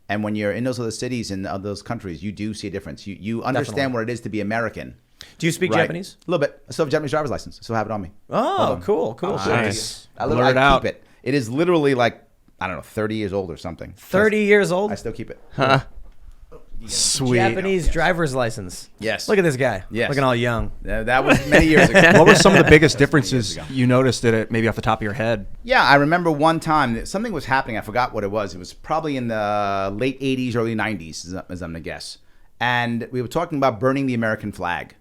And when you're in those other cities and those countries, you do see a difference. You understand Definitely. what it is to be American. Do you speak Right? Japanese? A little bit. I still have a Japanese driver's license. I still have it on me. Oh, cool. Nice. I Blur it keep out. it. It is literally like, I don't know, 30 years old or something. 30 years old? I still keep it. Huh. Sweet. Japanese driver's license. Yes. Look at this guy. Yes. Looking all young. That was many years ago. What were some of the biggest differences ago. you noticed at it, maybe off the top of your head? Yeah, I remember one time that something was happening. I forgot what it was. It was probably in the late 80s, early 90s, as I'm going to guess. And we were talking about burning the American flag.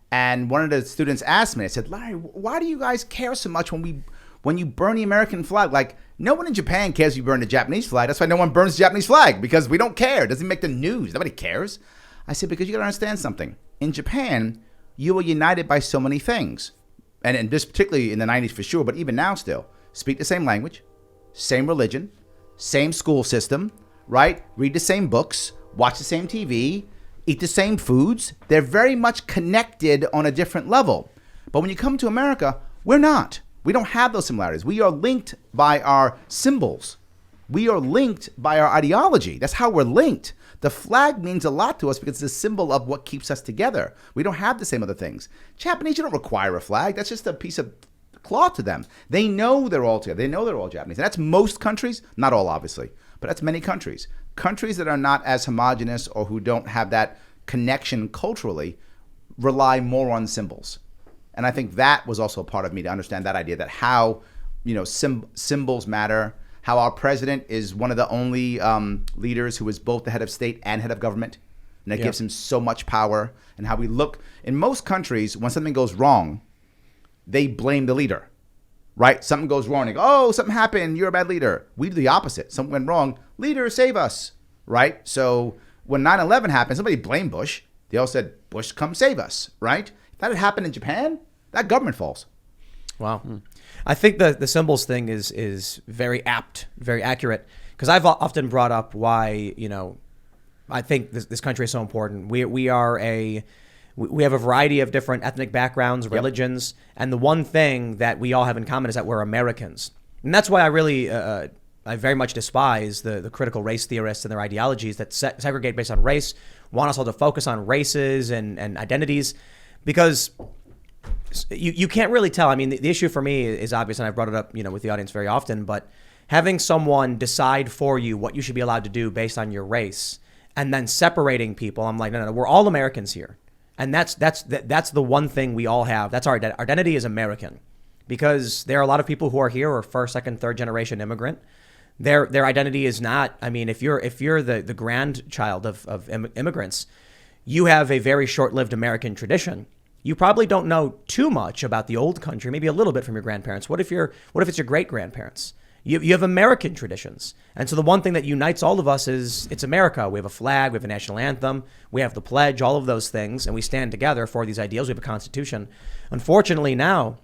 And one of the students asked me, I said, Larry, why do you guys care so much when you burn the American flag? Like, no one in Japan cares if you burn the Japanese flag. That's why no one burns the Japanese flag, because we don't care. It doesn't make the news. Nobody cares. I said, because you got to understand something. In Japan, you were united by so many things. And this particularly in the 90s for sure, but even now still. Speak the same language, same religion, same school system, right? Read the same books, watch the same TV, eat the same foods. They're very much connected on a different level. But when you come to America, we're not. We don't have those similarities. We are linked by our symbols. We are linked by our ideology. That's how we're linked. The flag means a lot to us because it's a symbol of what keeps us together. We don't have the same other things. Japanese, you don't require a flag. That's just a piece of cloth to them. They know they're all together. They know they're all Japanese. And that's most countries, not all obviously, but that's many countries. Countries that are not as homogenous or who don't have that connection culturally rely more on symbols. And I think that was also a part of me to understand that idea, that how, symbols matter, how our president is one of the only leaders who is both the head of state and head of government. And that gives him so much power. And how we look in most countries, when something goes wrong, they blame the leader, right? Something goes wrong. They go, oh, something happened. You're a bad leader. We do the opposite. Something went wrong. Leader, save us, right? So when 9/11 happened, somebody blamed Bush. They all said, Bush, come save us, right? If that had happened in Japan, that government falls. Wow. I think the symbols thing is very apt, very accurate, because I've often brought up why, I think this country is so important. We have a variety of different ethnic backgrounds, religions, and the one thing that we all have in common is that we're Americans. And that's why I really, I very much despise the critical race theorists and their ideologies that segregate based on race, want us all to focus on races and identities, because you can't really tell. I mean, the issue for me is obvious, and I've brought it up, with the audience very often, but having someone decide for you what you should be allowed to do based on your race and then separating people, I'm like, no, we're all Americans here. And that's the one thing we all have. That's our identity is American, because there are a lot of people who are here who are first, second, third generation immigrant. Their identity is not. I mean, if you're the grandchild of immigrants, you have a very short-lived American tradition. You probably don't know too much about the old country, maybe a little bit from your grandparents. What if it's your great-grandparents? You have American traditions. And so the one thing that unites all of us is it's America. We have a flag, we have a national anthem, we have the pledge, all of those things, and we stand together for these ideals. We have a constitution. Unfortunately now,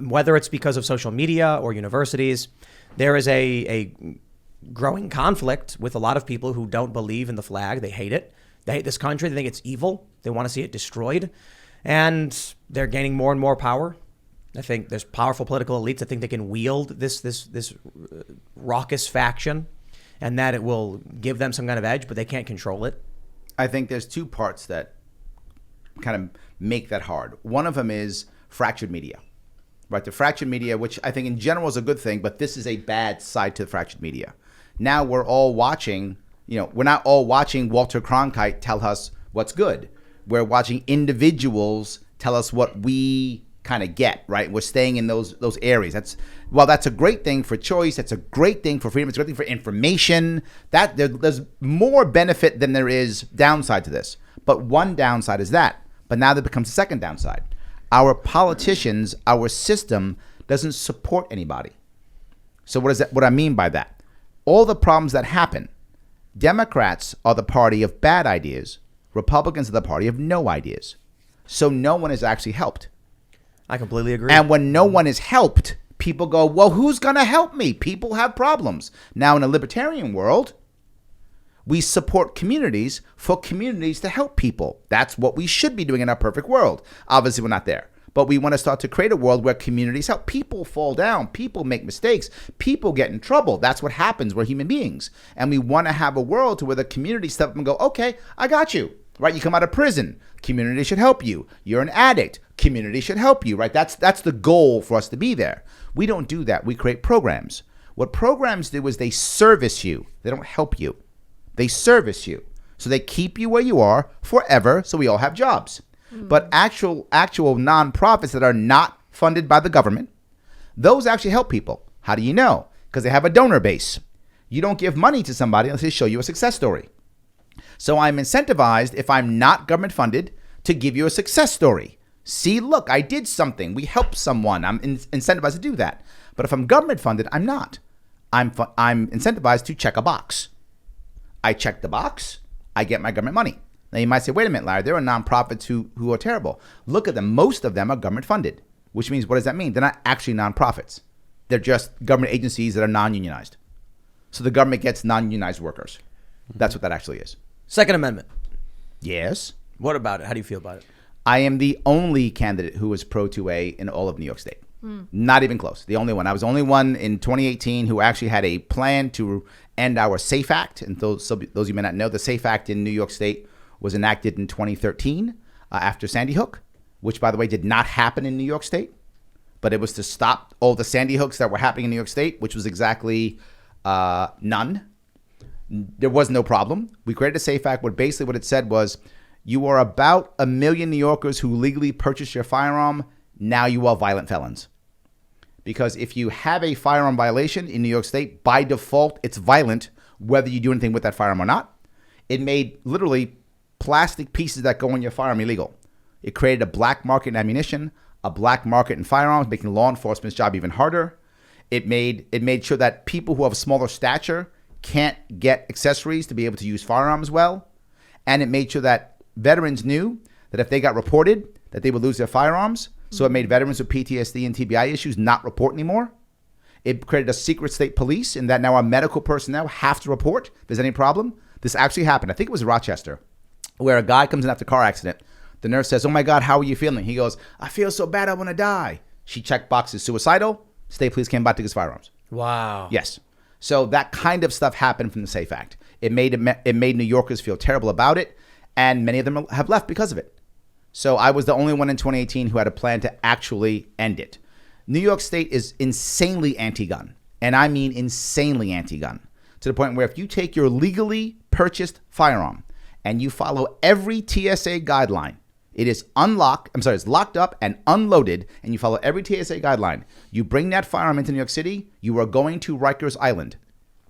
whether it's because of social media or universities, there is a growing conflict with a lot of people who don't believe in the flag. They hate it. They hate this country. They think it's evil. They want to see it destroyed. And they're gaining more and more power. I think there's powerful political elites that think they can wield this raucous faction and that it will give them some kind of edge, but they can't control it. I think there's two parts that kind of make that hard. One of them is fractured media, right? The fractured media, which I think in general is a good thing, but this is a bad side to the fractured media. Now we're all watching, we're not all watching Walter Cronkite tell us what's good. We're watching individuals tell us what we kind of get, right? We're staying in those areas. That's a great thing for choice. That's a great thing for freedom. It's a great thing for information. That there's more benefit than there is downside to this. But one downside is that. But now there becomes a second downside. Our politicians, our system doesn't support anybody. So what I mean by that? All the problems that happen, Democrats are the party of bad ideas. Republicans are the party of no ideas. So no one is actually helped. I completely agree. And when no one is helped, people go, well, who's going to help me? People have problems. Now, in a libertarian world, we support communities for communities to help people. That's what we should be doing in our perfect world. Obviously, we're not there. But we want to start to create a world where communities help. People fall down. People make mistakes. People get in trouble. That's what happens. We're human beings. And we want to have a world to where the community step up and go, okay, I got you. Right? You come out of prison. Community should help you. You're an addict. Community should help you. Right? That's the goal for us to be there. We don't do that. We create programs. What programs do is they service you. They don't help you. They service you. So they keep you where you are forever so we all have jobs. But actual nonprofits that are not funded by the government, those actually help people. How do you know? Because they have a donor base. You don't give money to somebody unless they show you a success story. So I'm incentivized, if I'm not government funded, to give you a success story. See, look, I did something. We helped someone. I'm incentivized to do that. But if I'm government funded, I'm not. I'm incentivized to check a box. I check the box. I get my government money. Now you might say, wait a minute, Larry, there are nonprofits who are terrible. Look at them. Most of them are government funded, which means, what does that mean? They're not actually nonprofits. They're just government agencies that are non-unionized. So the government gets non-unionized workers. That's what that actually is. Second Amendment. Yes. What about it? How do you feel about it? I am the only candidate who was pro 2A in all of New York State. Not even close. The only one. I was the only one in 2018 who actually had a plan to end our SAFE Act. And those you may not know, the SAFE Act in New York State was enacted in 2013 after Sandy Hook, which, by the way, did not happen in New York State. But it was to stop all the Sandy Hooks that were happening in New York State, which was exactly none. There was no problem. We created a SAFE Act where basically what it said was, you are about 1 million New Yorkers who legally purchase your firearm. Now you are violent felons. Because if you have a firearm violation in New York State, by default, it's violent, whether you do anything with that firearm or not. It made literally plastic pieces that go in your firearm illegal. It created a black market in ammunition, a black market in firearms, making law enforcement's job even harder. It made sure that people who have a smaller stature can't get accessories to be able to use firearms well. And it made sure that veterans knew that if they got reported, that they would lose their firearms. So it made veterans with PTSD and TBI issues not report anymore. It created a secret state police in that now our medical personnel have to report if there's any problem. This actually happened. I think it was Rochester, where a guy comes in after a car accident. The nurse says, oh my God, how are you feeling? He goes, I feel so bad, I want to die. She checked boxes, suicidal. State police came by to take his firearms. Wow. Yes. So that kind of stuff happened from the SAFE Act. It made New Yorkers feel terrible about it, and many of them have left because of it. So I was the only one in 2018 who had a plan to actually end it. New York State is insanely anti-gun, and I mean insanely anti-gun, to the point where if you take your legally purchased firearm and you follow every TSA guideline, it's locked up and unloaded, and you follow every TSA guideline, you bring that firearm into New York City, you are going to Rikers Island.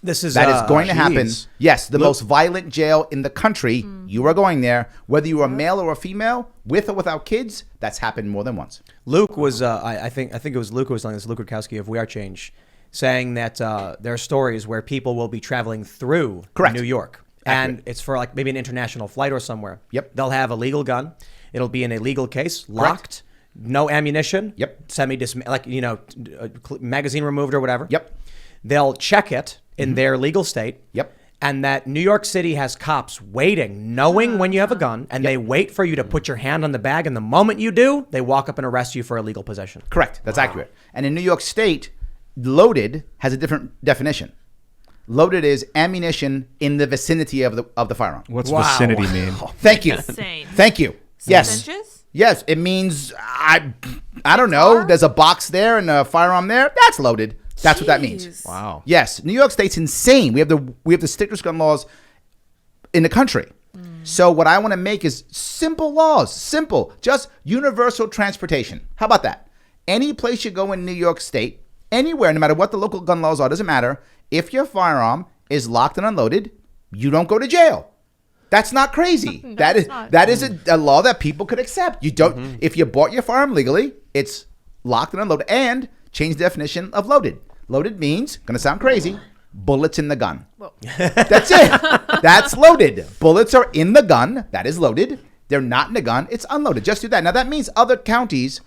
That is going to happen. Yes, the most violent jail in the country. You are going there, whether you are male or a female, with or without kids. That's happened more than once. Luke was, I think it was Luke who was telling this, Luke Rutkowski of We Are Change, saying that there are stories where people will be traveling through New York. And it's for like maybe an international flight or somewhere. Yep. They'll have a legal gun. It'll be in a legal case, locked, no ammunition. Yep. Magazine removed or whatever. Yep. They'll check it in their legal state. Yep. And that New York City has cops waiting, knowing when you have a gun, and they wait for you to put your hand on the bag. And the moment you do, they walk up and arrest you for illegal possession. Correct. That's accurate. And in New York State, loaded has a different definition. Loaded is ammunition in the vicinity of the firearm. What's vicinity mean? Thank you. Insane. Thank you. Yes. Inches? Yes. It means, I don't know, there's a box there and a firearm there. That's loaded. That's what that means. Wow. Yes. New York State's insane. We have the strictest gun laws in the country. So what I want to make is simple laws. Simple. Just universal transportation. How about that? Any place you go in New York State, anywhere, no matter what the local gun laws are, doesn't matter. If your firearm is locked and unloaded, you don't go to jail. That's not crazy. That is a law that people could accept. You don't. If you bought your firearm legally, it's locked and unloaded. And change the definition of loaded. Loaded means, going to sound crazy, bullets in the gun. That's it. That's loaded. Bullets are in the gun. That is loaded. They're not in the gun. It's unloaded. Just do that. Now that means other counties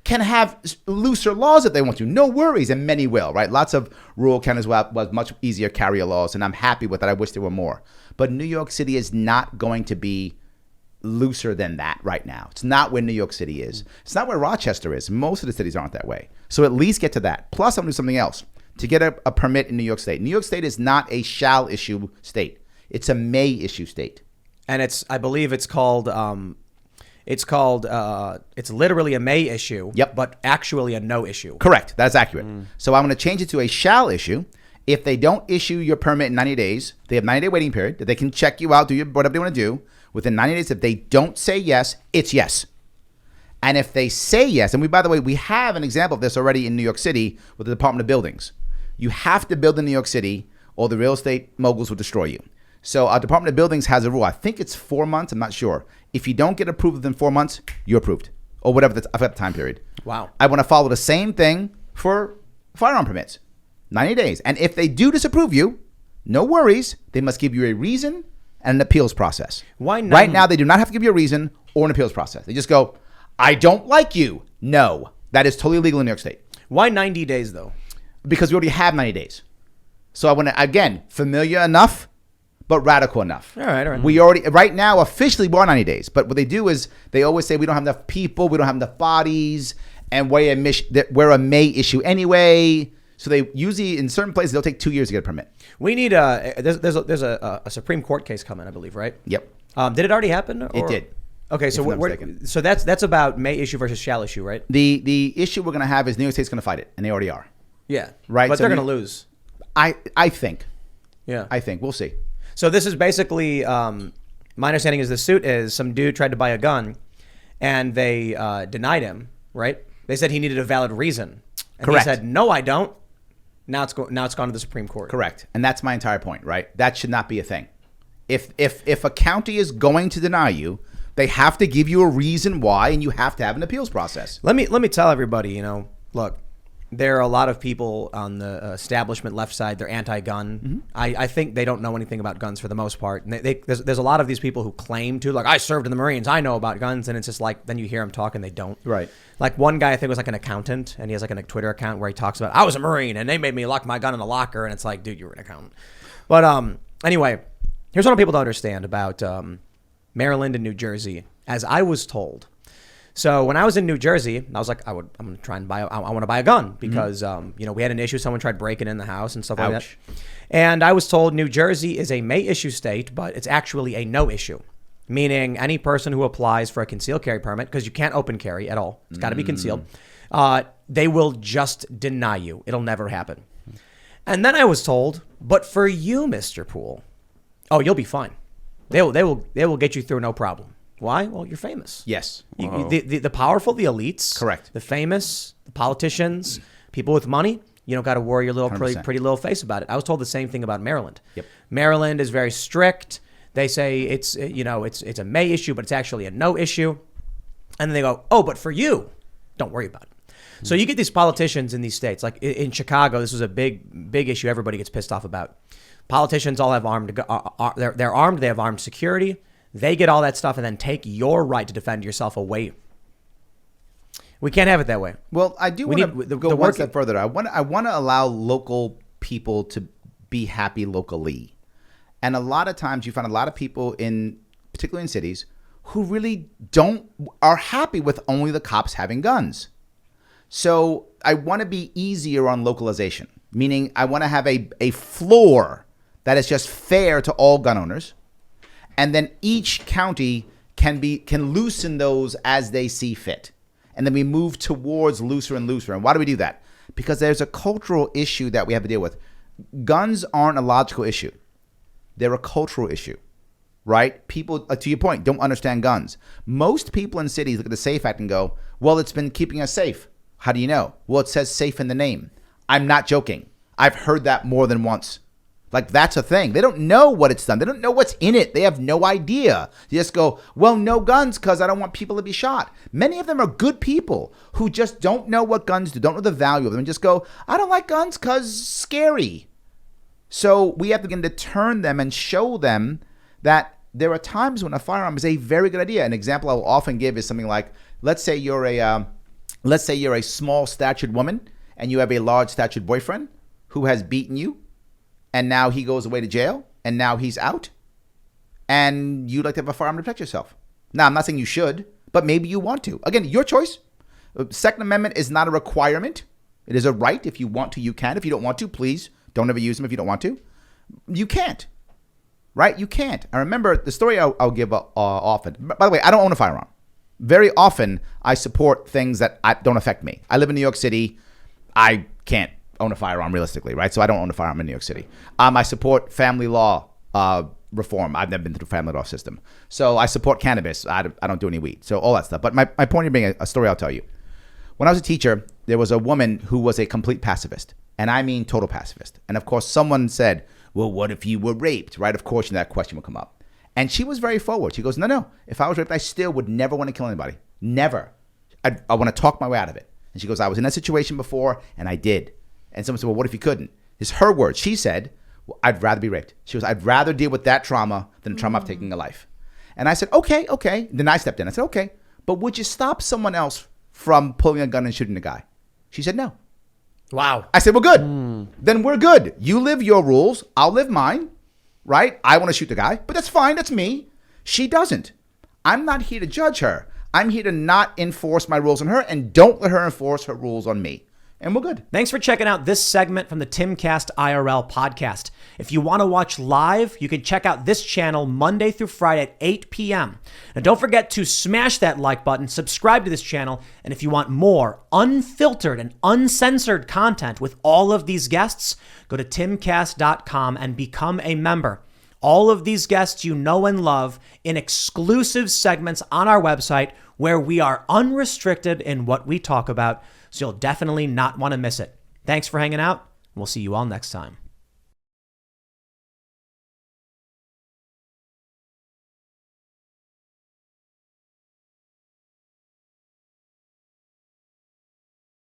can have looser laws if they want to. No worries, and many will, right? Lots of rural counties will have much easier carrier laws, and I'm happy with that. I wish there were more. But New York City is not going to be looser than that right now. It's not where New York City is. It's not where Rochester is. Most of the cities aren't that way. So at least get to that. Plus, I'm going to do something else. To get a permit in New York State. New York State is not a shall issue state. It's a may issue state. And I believe it's literally a may issue. Yep. But actually a no issue. Correct. That's accurate. So I'm going to change it to a shall issue. If they don't issue your permit in 90 days, they have 90-day waiting period that they can check you out, do whatever they want to do. Within 90 days, if they don't say yes, it's yes. And if they say yes, and by the way, we have an example of this already in New York City with the Department of Buildings. You have to build in New York City or the real estate moguls will destroy you. So our Department of Buildings has a rule. I think it's 4 months. I'm not sure. If you don't get approved within 4 months, you're approved. Or whatever, I forgot the time period. Wow. I want to follow the same thing for firearm permits. 90 days. And if they do disapprove you, no worries. They must give you a reason and an appeals process. Why not? Right now, they do not have to give you a reason or an appeals process. They just go, I don't like you. No. That is totally legal in New York State. Why 90 days, though? Because we already have 90 days. So I want to, again, familiar enough, but radical enough. All right. We already, right now, officially, we're on 90 days. But what they do is they always say we don't have enough people, we don't have enough bodies, and we're a may issue anyway. So they usually, in certain places, they'll take 2 years to get a permit. We need there's a Supreme Court case coming, I believe, right? Yep. Did it already happen? It did. Okay, so so that's about may issue versus shall issue, right? The issue we're going to have is New York State's going to fight it, and they already are. Yeah. Right. But So they're going to lose. I think. Yeah. I think. We'll see. So this is basically, my understanding is the suit is some dude tried to buy a gun, and they denied him. Right? They said he needed a valid reason, and Correct. he said, "No, I don't." Now it's gone to the Supreme Court. Correct. And that's my entire point, right? That should not be a thing. If a county is going to deny you, they have to give you a reason why, and you have to have an appeals process. Let me tell everybody, look, there are a lot of people on the establishment left side. They're anti-gun. Mm-hmm. I think they don't know anything about guns for the most part. And there's a lot of these people who claim to, like, I served in the Marines, I know about guns, and it's just like, then you hear them talk and they don't. Right. Like one guy, I think was like an accountant, and he has like a Twitter account where he talks about, I was a Marine and they made me lock my gun in a locker, and it's like, dude, you were an accountant. But anyway, here's what people don't understand about Maryland and New Jersey, as I was told. So when I was in New Jersey, I was like, I'm going to try and I want to buy a gun because, we had an issue. Someone tried breaking in the house and stuff like that. And I was told New Jersey is a may issue state, but it's actually a no issue, meaning any person who applies for a concealed carry permit, because you can't open carry at all. It's got to be concealed. They will just deny you. It'll never happen. And then I was told, but for you, Mr. Poole, oh, you'll be fine. They will get you through no problem. Why? Well, you're famous. Yes. The powerful, the elites. Correct. The famous, the politicians, people with money. You don't got to worry your little pretty little face about it. I was told the same thing about Maryland. Yep. Maryland is very strict. They say it's a may issue, but it's actually a no issue. And then they go, oh, but for you, don't worry about it. So you get these politicians in these states, like in Chicago, this was a big issue everybody gets pissed off about. Politicians all have they're armed, they have armed security. They get all that stuff and then take your right to defend yourself away. We can't have it that way. Well, I do want to go one step further. I want to allow local people to be happy locally. And a lot of times you find a lot of people particularly in cities, who really are happy with only the cops having guns. So I want to be easier on localization, meaning I want to have a floor that is just fair to all gun owners. And then each county can loosen those as they see fit. And then we move towards looser and looser. And why do we do that? Because there's a cultural issue that we have to deal with. Guns aren't a logical issue. They're a cultural issue, right? People, to your point, don't understand guns. Most people in cities look at the SAFE Act and go, well, it's been keeping us safe. How do you know? Well, it says safe in the name. I'm not joking. I've heard that more than once. Like, that's a thing. They don't know what it's done. They don't know what's in it. They have no idea. You just go, well, no guns because I don't want people to be shot. Many of them are good people who just don't know what guns do, don't know the value of them, and just go, I don't like guns because scary. So we have to begin to turn them and show them that there are times when a firearm is a very good idea. An example I will often give is something like, let's say you're a small-statured woman and you have a large-statured boyfriend who has beaten you. And now he goes away to jail, and now he's out, and you'd like to have a firearm to protect yourself. Now, I'm not saying you should, but maybe you want to. Again, your choice. Second Amendment is not a requirement. It is a right. If you want to, you can. If you don't want to, please don't ever use them if you don't want to. You can't. Right? You can't. I remember the story I'll give often. By the way, I don't own a firearm. Very often, I support things that don't affect me. I live in New York City. I can't own a firearm realistically, right? So I don't own a firearm in New York City. I support family law reform. I've never been through the family law system. So I support cannabis. I don't do any weed. So all that stuff. But my point here being a story I'll tell you. When I was a teacher, there was a woman who was a complete pacifist. And I mean total pacifist. And of course, someone said, well, what if you were raped, right? Of course, that question would come up. And she was very forward. She goes, no. If I was raped, I still would never want to kill anybody. Never. I want to talk my way out of it. And she goes, I was in that situation before, and I did. And someone said, well, what if you couldn't? It's her words. She said, well, I'd rather be raped. She goes, I'd rather deal with that trauma than the trauma of taking a life. And I said, okay. Then I stepped in. I said, okay, but would you stop someone else from pulling a gun and shooting a guy? She said, no. Wow. I said, well, good. Then we're good. You live your rules. I'll live mine, right? I want to shoot the guy, but that's fine. That's me. She doesn't. I'm not here to judge her. I'm here to not enforce my rules on her, and don't let her enforce her rules on me. And we're good. Thanks for checking out this segment from the Timcast IRL podcast. If you want to watch live, you can check out this channel Monday through Friday at 8 p.m. And don't forget to smash that like button, subscribe to this channel, and if you want more unfiltered and uncensored content with all of these guests, go to timcast.com and become a member. All of these guests you know and love in exclusive segments on our website where we are unrestricted in what we talk about, so you'll definitely not want to miss it. Thanks for hanging out. We'll see you all next time.